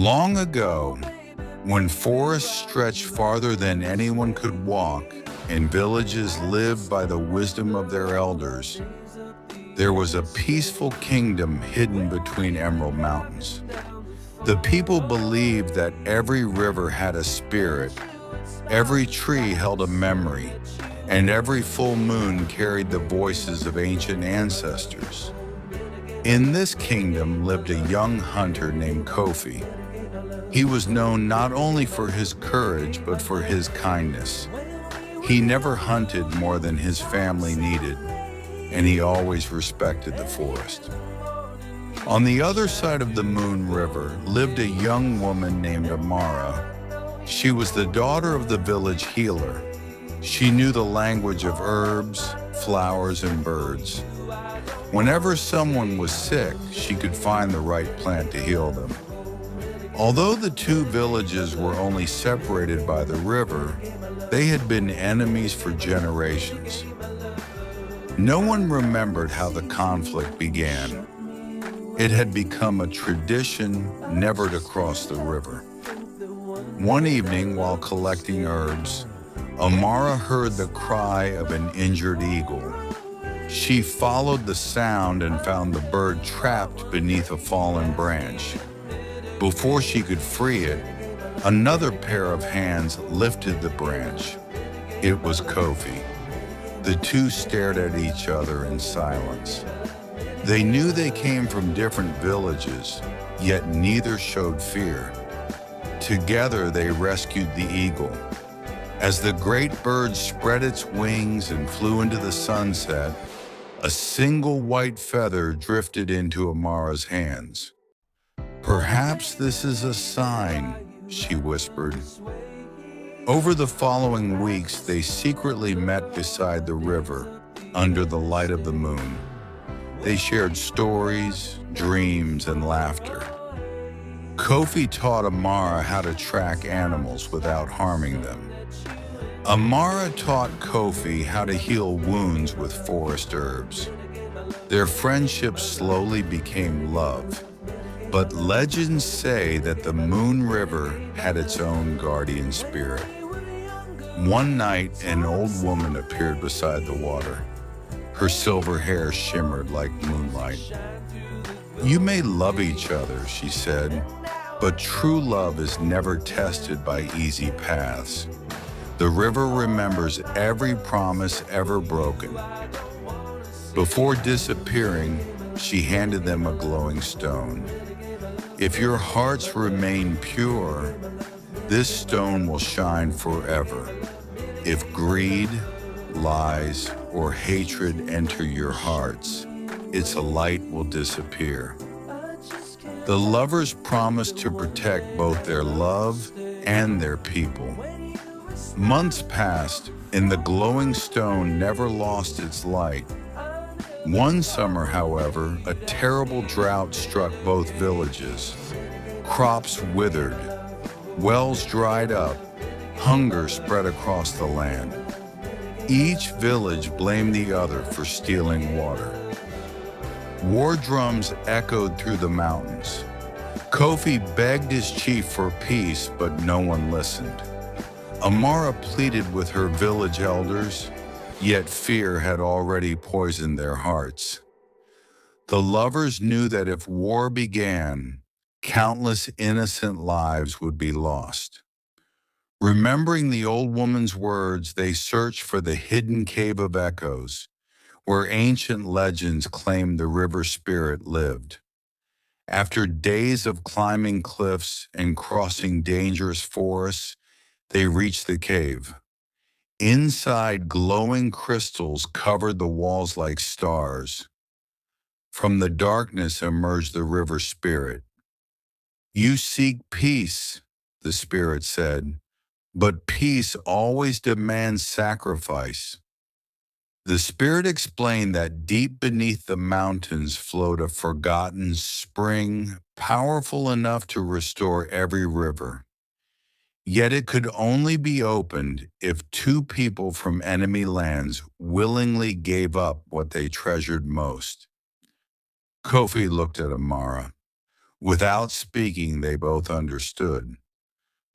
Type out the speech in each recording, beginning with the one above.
Long ago, when forests stretched farther than anyone could walk and villages lived by the wisdom of their elders, there was a peaceful kingdom hidden between emerald mountains. The people believed that every river had a spirit, every tree held a memory, and every full moon carried the voices of ancient ancestors. In this kingdom lived a young hunter named Kofi. He was known not only for his courage, but for his kindness. He never hunted more than his family needed, and he always respected the forest. On the other side of the Moon River lived a young woman named Amara. She was the daughter of the village healer. She knew the language of herbs, flowers, and birds. Whenever someone was sick, she could find the right plant to heal them. Although the two villages were only separated by the river, they had been enemies for generations. No one remembered how the conflict began. It had become a tradition never to cross the river. One evening, while collecting herbs, Amara heard the cry of an injured eagle. She followed the sound and found the bird trapped beneath a fallen branch. Before she could free it, another pair of hands lifted the branch. It was Kofi. The two stared at each other in silence. They knew they came from different villages, yet neither showed fear. Together they rescued the eagle. As the great bird spread its wings and flew into the sunset, a single white feather drifted into Amara's hands. "Perhaps this is a sign," she whispered. Over the following weeks, they secretly met beside the river, under the light of the moon. They shared stories, dreams, and laughter. Kofi taught Amara how to track animals without harming them. Amara taught Kofi how to heal wounds with forest herbs. Their friendship slowly became love. But legends say that the Moon River had its own guardian spirit. One night, an old woman appeared beside the water. Her silver hair shimmered like moonlight. "You may love each other," she said, "but true love is never tested by easy paths. The river remembers every promise ever broken." Before disappearing, she handed them a glowing stone. "If your hearts remain pure, this stone will shine forever. If greed, lies, or hatred enter your hearts, its light will disappear." The lovers promised to protect both their love and their people. Months passed, and the glowing stone never lost its light. One summer, however, a terrible drought struck both villages. Crops withered, wells dried up, hunger spread across the land. Each village blamed the other for stealing water. War drums echoed through the mountains. Kofi begged his chief for peace, but no one listened. Amara pleaded with her village elders, yet fear had already poisoned their hearts. The lovers knew that if war began, countless innocent lives would be lost. Remembering the old woman's words, they searched for the hidden Cave of Echoes, where ancient legends claimed the river spirit lived. After days of climbing cliffs and crossing dangerous forests, they reached the cave. Inside, glowing crystals covered the walls like stars. From the darkness emerged the river spirit. "You seek peace," the spirit said, "but peace always demands sacrifice." The spirit explained that deep beneath the mountains flowed a forgotten spring, powerful enough to restore every river. Yet it could only be opened if two people from enemy lands willingly gave up what they treasured most. Kofi looked at Amara. Without speaking, they both understood.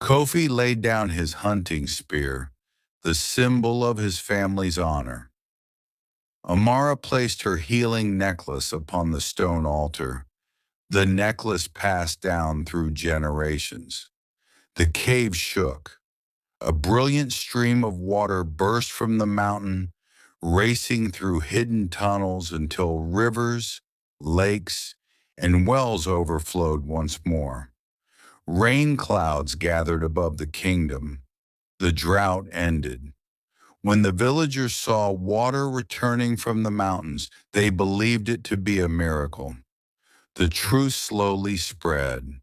Kofi laid down his hunting spear, the symbol of his family's honor. Amara placed her healing necklace upon the stone altar, the necklace passed down through generations. The cave shook. A brilliant stream of water burst from the mountain, racing through hidden tunnels until rivers, lakes, and wells overflowed once more. Rain clouds gathered above the kingdom. The drought ended. When the villagers saw water returning from the mountains, they believed it to be a miracle. The truth slowly spread.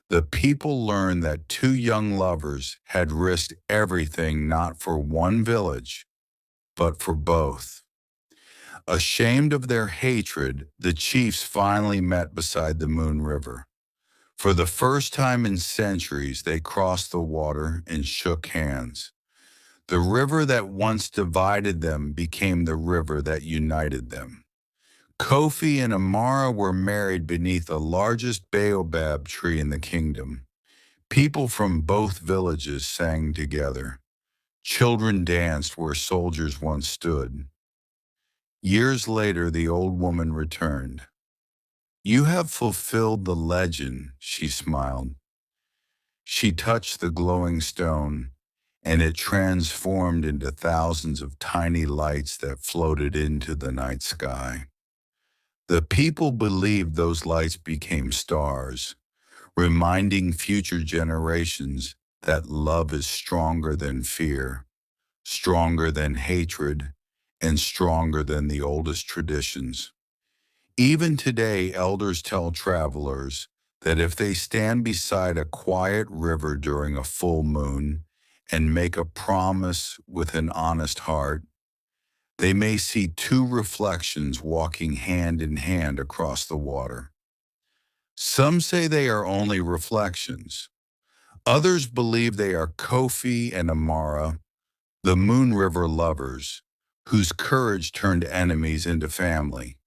The people learned that two young lovers had risked everything not for one village, but for both. Ashamed of their hatred, the chiefs finally met beside the Moon River. For the first time in centuries, they crossed the water and shook hands. The river that once divided them became the river that united them. Kofi and Amara were married beneath the largest baobab tree in the kingdom. People from both villages sang together. Children danced where soldiers once stood. Years later, the old woman returned. "You have fulfilled the legend," she smiled. She touched the glowing stone, and it transformed into thousands of tiny lights that floated into the night sky. The people believed those lights became stars, reminding future generations that love is stronger than fear, stronger than hatred, and stronger than the oldest traditions. Even today, elders tell travelers that if they stand beside a quiet river during a full moon and make a promise with an honest heart, they may see two reflections walking hand in hand across the water. Some say they are only reflections. Others believe they are Kofi and Amara, the Moon River lovers, whose courage turned enemies into family.